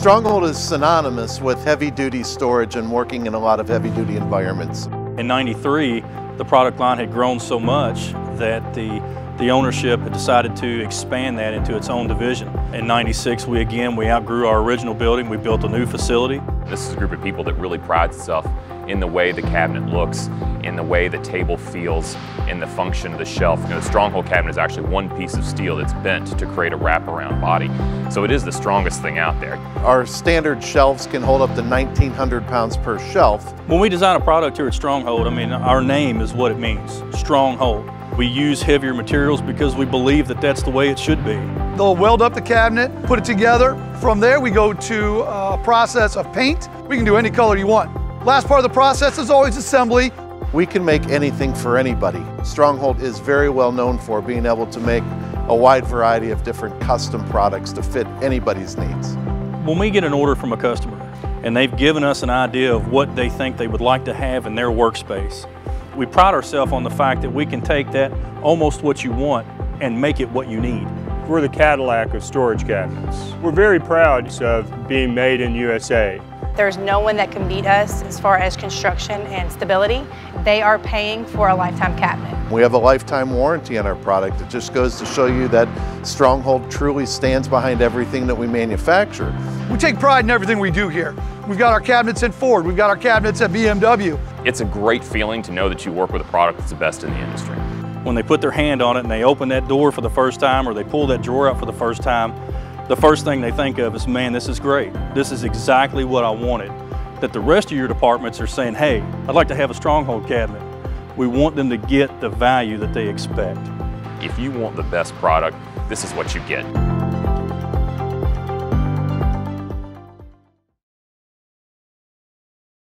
Stronghold is synonymous with heavy-duty storage and working in a lot of heavy-duty environments. In '93, the product line had grown so much that the ownership had decided to expand that into its own division. In '96, we outgrew our original building. We built a new facility. This is a group of people that really prides itself in the way the cabinet looks, in the way the table feels, in the function of the shelf. You know, the Stronghold cabinet is actually one piece of steel that's bent to create a wraparound body. So it is the strongest thing out there. Our standard shelves can hold up to 1,900 pounds per shelf. When we design a product here at Stronghold, our name is what it means, Stronghold. We use heavier materials because we believe that that's the way it should be. They'll weld up the cabinet, put it together. From there, we go to a process of paint. We can do any color you want. Last part of the process is always assembly. We can make anything for anybody. Stronghold is very well known for being able to make a wide variety of different custom products to fit anybody's needs. When we get an order from a customer and they've given us an idea of what they think they would like to have in their workspace, we pride ourselves on the fact that we can take that, almost what you want, and make it what you need. We're the Cadillac of storage cabinets. We're very proud of being made in USA. There's no one that can beat us as far as construction and stability. They are paying for a lifetime cabinet. We have a lifetime warranty on our product. It just goes to show you that Stronghold truly stands behind everything that we manufacture. We take pride in everything we do here. We've got our cabinets at Ford, we've got our cabinets at BMW. It's a great feeling to know that you work with a product that's the best in the industry. When they put their hand on it and they open that door for the first time or they pull that drawer out for the first time, the first thing they think of is, man, this is great. This is exactly what I wanted. That the rest of your departments are saying, hey, I'd like to have a Stronghold cabinet. We want them to get the value that they expect. If you want the best product, this is what you get.